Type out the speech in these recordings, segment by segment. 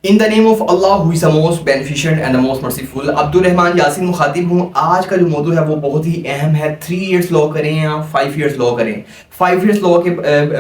In the name of Allah who is the most beneficent and the most merciful. Abdul Rahman Yasin मुखातिब हूँ। आज का जो मौजू है वो बहुत ही अहम है। 3 इयर्स लॉ करें या 5 इयर्स लॉ करें। 5 इयर्स लॉ के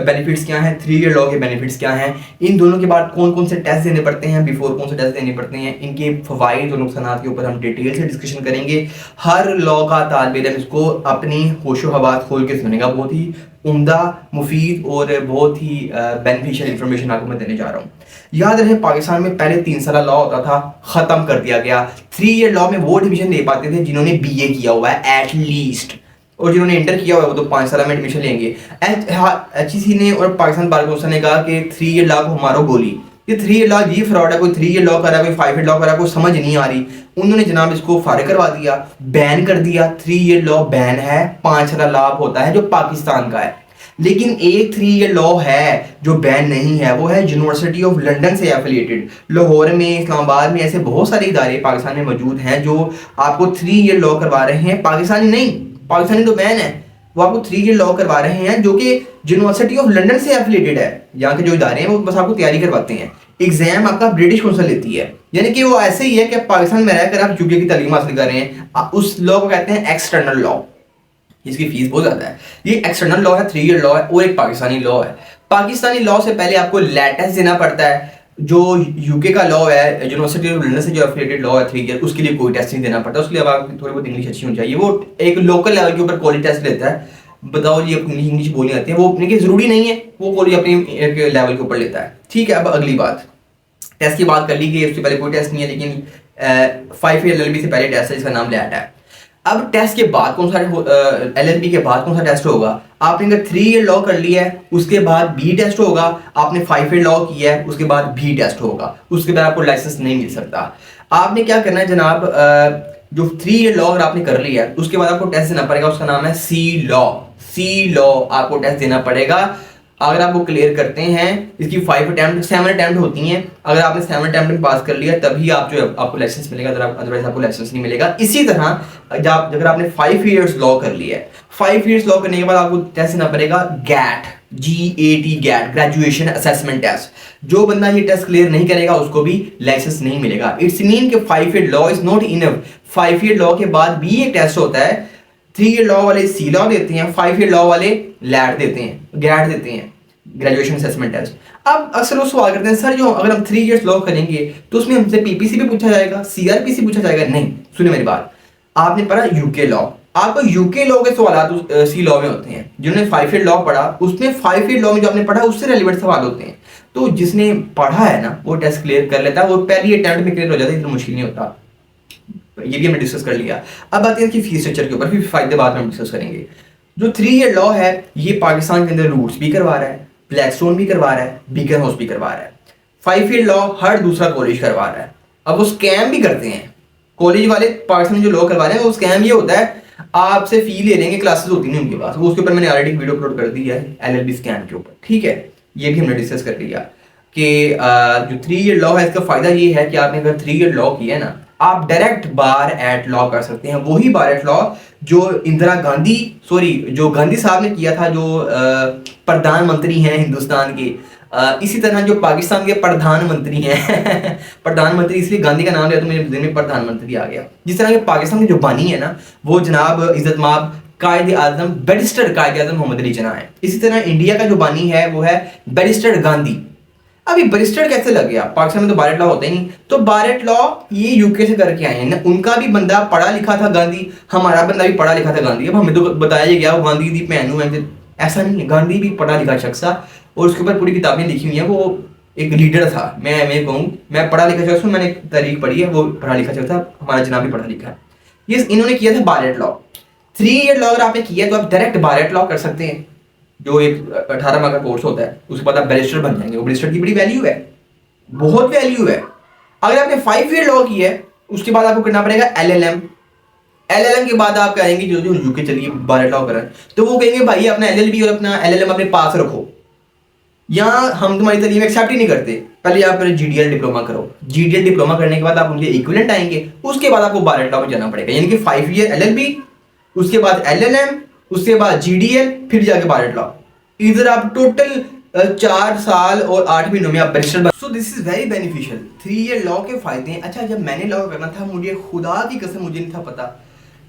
बेनिफिट्स क्या हैं, 3 ईयर लॉ के बेनिफिट्स क्या हैं, इन दोनों के बाद कौन कौन से टेस्ट देने पड़ते हैं, बिफोर कौन से टेस्ट देने पड़ते हैं, इनके फ़वाइद और नुकसानात के ऊपर हम डिटेल से डिस्कशन करेंगे। हर लॉ का तालिब इल्म इसको अपनी होशो हवास खोल के सुनेगा। बहुत ही उम्दा, मुफीद और बहुत ही बेनिफिशियल इंफॉर्मेशन आपको मैं देने जा रहा हूँ। याद रहे, पाकिस्तान में पहले 3 साल लॉ होता था, ख़त्म कर दिया गया। 3 ईयर लॉ में वो डिवीजन दे पाते थे जिन्होंने बीए किया हुआ है एटलीस्ट, और जिन्होंने इंटर किया हुआ है वो तो 5 साल में एडमिशन लेंगे। HEC ने और पाकिस्तान बार काउंसिल ने कहा कि 3 ईयर लॉ को मारो गोली। ये 3 ईयर लॉ जी फ्रॉड है। कोई 3 ईयर लॉ कर रहा है, कोई 5 ईयर लॉ कर रहा है, कोई समझ नहीं आ रही। उन्होंने जनाब इसको फारिग करवा दिया, बैन कर दिया। 3 ईयर लॉ बैन है, 5 साल लाभ होता है जो पाकिस्तान का है। लेकिन एक 3 ईयर लॉ है जो बैन नहीं है, वो है यूनिवर्सिटी ऑफ लंदन से एफिलिएटेड। लाहौर में, इस्लामाबाद में ऐसे बहुत सारे इदारे पाकिस्तान में मौजूद हैं जो आपको 3 ईयर लॉ करवा रहे हैं। पाकिस्तानी नहीं, पाकिस्तानी तो बैन है, वो आपको 3 ईयर लॉ करवा रहे हैं जो कि यूनिवर्सिटी ऑफ लंदन से एफिलिएटेड है। यहाँ के जो इदारे हैं वो बस आपको तैयारी करवाते हैं। एग्जाम आपका ब्रिटिश काउंसिल लेती है, यानी कि वो ऐसे ही है कि पाकिस्तान में रहकर आप यूके की तालीम हासिल कर रहे हैं। उस लॉ को कहते हैं एक्सटर्नल लॉ। इसकी फीस बहुत ज़्यादा है। ये एक्सटर्नल लॉ है, 3 ईयर लॉ है, और एक पाकिस्तानी लॉ है। पाकिस्तानी लॉ से पहले आपको लैटेस्ट देना पड़ता है। जो यूके का लॉ है, यूनिवर्सिटी ऑफ लंदन से जो एफिलिएटेड लॉ है 3 ईयर, उसके लिए कोई टेस्ट नहीं देना पड़ता। उसके लिए आपकी थोड़ी बहुत इंग्लिश अच्छी होनी चाहिए। वो एक लोकल लेवल के ऊपर कॉलेज टेस्ट लेता है, बताओ जी अपनी इंग्लिश बोलनी आती है, वो अपने की जरूरी नहीं है, वो कॉलेज अपनी एक लेवल के ऊपर लेता है। ठीक है, अब अगली बात, टेस्ट की बात कर ली गई। उससे पहले कोई टेस्ट नहीं है, लेकिन 5 ईयर LLB से पहले टेस्ट है जिसका नाम लैट है। अब टेस्ट के बाद कौन सा, LLB के बाद कौन सा टेस्ट होगा? आपने अगर 3 ईयर लॉ कर लिया है, उसके बाद बी टेस्ट होगा। आपने 5 ईयर लॉ किया है, उसके बाद बी टेस्ट होगा। उसके बाद आपको लाइसेंस नहीं मिल सकता। आपने क्या करना है जनाब, जो 3 ईयर लॉ अगर आपने कर लिया है, उसके बाद आपको टेस्ट देना पड़ेगा। उसका नाम है सी लॉ आपको टेस्ट देना पड़ेगा। अगर आप वो क्लियर करते हैं, इसकी 7 अटैम्प्ट होती हैं। अगर आपने 7 अटैम्प्ट में पास कर लिया तभी आप जो आपको लाइसेंस मिलेगा, अदरवाइज आपको लाइसेंस नहीं मिलेगा। इसी तरह अगर आपने 5 इयर्स लॉ कर लिया है, 5 इयर्स लॉ करने के बाद आपको टेस्ट देना पड़ेगा GAT, ग्रेजुएशन असेसमेंट टेस्ट। जो बंदा ये टेस्ट क्लियर नहीं करेगा उसको भी लाइसेंस नहीं मिलेगा। इट्स मीन कि 5 year law is not enough. 5 year law के बाद भी एक टेस्ट होता है। 3 ईयर लॉ वाले सी लॉ देते हैं, 5 ईयर लॉ वाले लैट देते हैं, गैट देते हैं, ग्रेजुएशन असेसमेंट टेस्ट। अब अक्सर लोग सवाल करते हैं, सर जो अगर हम 3 इयर्स लॉ करेंगे तो उसमें हमसे PPC भी पूछा जाएगा, CRPC पूछा जाएगा? नहीं, सुनिए मेरी बात। आपने पढ़ा यूके लॉ, आपको यूके लॉ के सवाल सी लॉ में होते हैं। जिन्होंने 5 ईयर लॉ पढ़ा, उसमें 5 ईयर लॉ में जो आपने पढ़ा उससे रेलिवेंट सवाल होते हैं। तो जिसने पढ़ा है ना, वो टेस्ट क्लियर कर लेता है, वो पहली अटेम्प्ट में क्लियर हो जाता है, इतना मुश्किल नहीं होता। ये भी हमने डिस्कस कर लिया। अब आते हैं कि फीस स्ट्रक्चर के ऊपर, फिर फायदे बाद में हम डिस्कस करेंगे। जो 3 ईयर लॉ है, ये पाकिस्तान के अंदर रूट्स भी करवा रहा है, ब्लैकस्टोन भी करवा रहा है, बीकन हाउस भी करवा रहा है। 5 ईयर लॉ हर दूसरा कॉलेज करवा रहा है। अब वो स्कैम भी करते हैं कॉलेज वाले। पाकिस्तान में जो लॉ करवा रहे हैं वो स्कैम ये होता है, आपसे फी ले लेंगे, क्लासेस होती नहीं उनके पास। वो उसके ऊपर मैंने ऑलरेडी वीडियो अपलोड कर दी है LLB स्कैम के ऊपर। ठीक है, ये भी हमने डिस्कस कर लिया कि जो 3 ईयर लॉ है, इसका फायदा ये है कि आपने अगर 3 ईयर लॉ किया है ना, आप डायरेक्ट बार एट लॉ कर सकते हैं। वही बार एट लॉ जो जो गांधी साहब ने किया था, जो प्रधानमंत्री हैं हिंदुस्तान के। इसी तरह जो पाकिस्तान के प्रधानमंत्री हैं प्रधानमंत्री इसलिए गांधी का नाम लिया तो मेरे दिल में प्रधानमंत्री आ गया। जिस तरह के पाकिस्तान के जो बानी है ना, वो जनाब इज्जत माब कायद आजम, बैरिस्टर कायद आजम मोहम्मद अली जिन्ना है। इसी तरह इंडिया का जो बानी है वो है बैरिस्टर गांधी। अभी बैरिस्टर कैसे लग गया? पाकिस्तान में तो बार एट लॉ होता ही नहीं। तो बार एट लॉ ये यूके से करके आए हैं ना। उनका भी बंदा पढ़ा लिखा था गांधी, हमारा बंदा भी पढ़ा लिखा था गांधी। अब हमें तो बताया गया वो गांधी दी पहनू है, ऐसा नहीं है। गांधी भी पढ़ा लिखा शख्स था और उसके ऊपर पूरी किताबें लिखी हुई हैं। वो एक लीडर था। मैं कहूँ, मैं पढ़ा लिखा शख्स हूँ, मैंने एक तारीख पढ़ी है, वो पढ़ा लिखा शख्स था। हमारा जनाब भी पढ़ा लिखा है। ये इन्होंने किया था बार एट लॉ। 3 ईयर लॉ अगर आपने किया तो आप डायरेक्ट बार एट लॉ कर सकते हैं, जो एक 18 माह का कोर्स होता है। उसके बाद आप बैरिस्टर बन जाएंगे। वो बैरिस्टर की बड़ी वैल्यू है, बहुत वैल्यू है। अगर आपने 5 ईयर लॉ की है, उसके बाद आपको करना पड़ेगा LLM के बाद आप कहेंगे जो यूके चलिए बार एट लॉ करें, तो वो कहेंगे भाई अपना LLB और अपना LLM अपने पास रखो, यहाँ हम तुम्हारी तालीम एक्सेप्ट ही नहीं करते। पहले आप GDL डिप्लोमा करो। GDL डिप्लोमा करने के बाद आप उनके इक्विवेलेंट आएंगे, उसके बाद आपको बार एट लॉ में जाना पड़ेगा। यानी कि 5 ईयर LLB, उसके बाद LLM, उसके बाद GDL, फिर जाके बार एट लॉ। इधर आप टोटल 4 साल और 8 महीनों में आप बैरिस्टर बन। So this is very beneficial. 3 year law के फायदे हैं। अच्छा, जब मैंने लॉ करना था, मुझे खुदा की कसम मुझे नहीं था पता।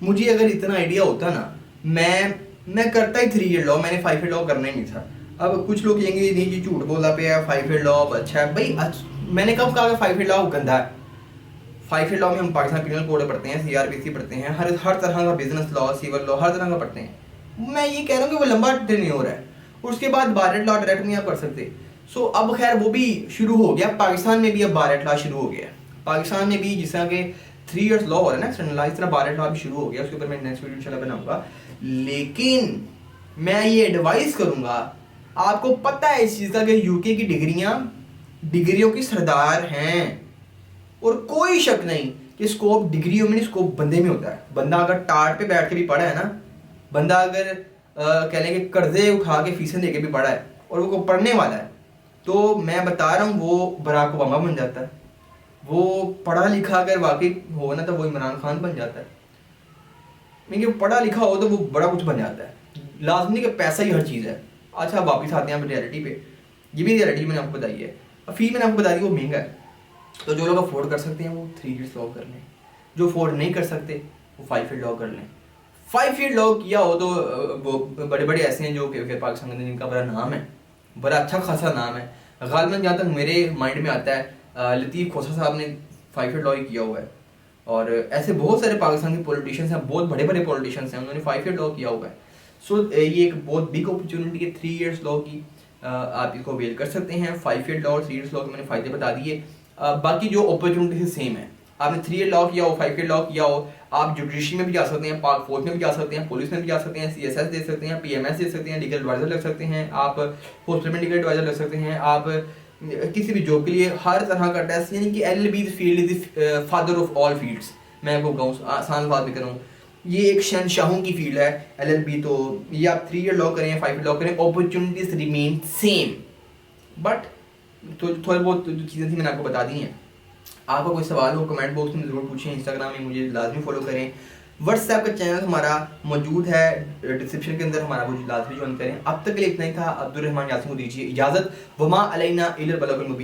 मुझे अगर इतना आइडिया होता ना, मैं करता ही 3 ईयर लॉ, मैंने 5 ईयर लॉ करना ही नहीं था। अब कुछ लोग कहेंगे नहीं जी झूठ बोला पे है, 5 ईयर लॉ अच्छा है भाई। मैंने कब कहा 5 ईयर लॉ गंदा है? 5 ईयर लॉ में हम पाकिस्तान पिनल कोड पढ़ते हैं, सीआरपीसी पढ़ते हैं, हर तरह का बिजनेस लॉ, सिविल लॉ, हर तरह का पढ़ते हैं। मैं ये कह रहा हूँ कि वो लंबा टेन्योर है। उसके बाद बार एट लॉ डायरेक्ट नहीं आप कर सकते। सो अब खैर वो भी शुरू हो गया पाकिस्तान में भी, अब बार एट लॉ शुरू हो गया पाकिस्तान में भी। जिस तरह के 3 इयर्स लॉ हो रहा है ना एक्सटर्नल, इस तरह बार एट लॉ भी शुरू हो गया। उसके ऊपर मैं नेक्स्ट वीडियो इंशाल्लाह बनाऊंगा। लेकिन मैं ये एडवाइस करूंगा, आपको पता है इस चीज़ का कि यूके की डिग्रियों की सरदार हैं, और कोई शक नहीं कि स्कोप डिग्रियों में नहीं, स्कोप बंदे में होता है। बंदा अगर टाट पे बैठ के भी पढ़ा है ना, बंदा अगर कह लें कि कर्जे उठा के फीसें दे के भी पढ़ा है और वो पढ़ने वाला है, तो मैं बता रहा हूँ वो बराक ओबामा बन जाता है। वो पढ़ा लिखा अगर वाकई हो ना, तो वो इमरान खान बन जाता है। क्योंकि पढ़ा लिखा हो तो वो बड़ा कुछ बन जाता है। लाजमी कि पैसा ही हर चीज़ है। अच्छा, वापिस आते हैं रियलिटी पे। ये भी रियलिटी मैंने आपको बताई है। फी मैंने आपको बता दी वो महंगा है। तो जो लोग अफोर्ड कर सकते हैं वो 3 ईयर्स लॉ कर लें, जो अफोर्ड नहीं कर सकते वो 5 ईयर लॉ कर लें। 5 ईयर लॉ किया हो तो वो बड़े बड़े ऐसे हैं जो कि पाकिस्तान में जिनका बड़ा नाम है, बड़ा अच्छा खासा नाम है। गालिबन जहाँ तक मेरे माइंड में आता है, लतीफ़ खोसा साहब ने 5 ईयर लॉ ही किया हुआ है। और ऐसे बहुत सारे पाकिस्तान के पॉलिटिशियंस हैं, बहुत बड़े बड़े पॉलिटिशियंस हैं, उन्होंने 5 ईयर लॉ किया हुआ है। सो ये एक बहुत बिग अपॉर्चुनिटी है 3 ईयर्स लॉ की। आप इसको अवेल कर सकते हैं। 5 ईयर लॉ और 3 ईयर्स लॉ के मैंने फ़ायदे बता दिए। बाकी जो अपॉर्चुनिटी सेम है। आपने 3 ईयर लॉ किया हो, 5 ईयर लॉ किया हो, आप जुडिशरी में भी जा सकते हैं, पाक फोर्स में भी जा सकते हैं, पुलिस में भी जा सकते हैं, सीएसएस दे सकते हैं, पीएमएस दे सकते हैं, लीगल एडवाइजर लग सकते हैं, आप हॉस्पिटल में लीगल एडवाइजर लग सकते हैं, आप किसी भी जॉब के लिए हर तरह का टेस्ट, यानी कि LLB field is the father of all fields. मैं आपको कहूँ आसान बात भी करूँ, ये एक शहनशाहों की फील्ड है एलएलबी। तो ये आप 3 ईयर लॉ करें, 5 ईयर लॉ करें, अपॉर्चुनिटीज रिमेन सेम। बट तो थोड़ी बहुत जो चीज़ें थी मैंने आपको बता दी हैं। आपका कोई सवाल हो कमेंट बॉक्स में ज़रूर पूछें। इंस्टाग्राम में मुझे लाजमी फॉलो करें। व्हाट्सएप का चैनल हमारा मौजूद है डिस्क्रिप्शन के अंदर, हमारा कुछ लाजमी ज्वाइन करें। अब तक के लिए इतना ही था। अब्दुल रहमान यासीन को दीजिए इजाज़त। वमा अलैना इल्लल बलागुल मुबीन।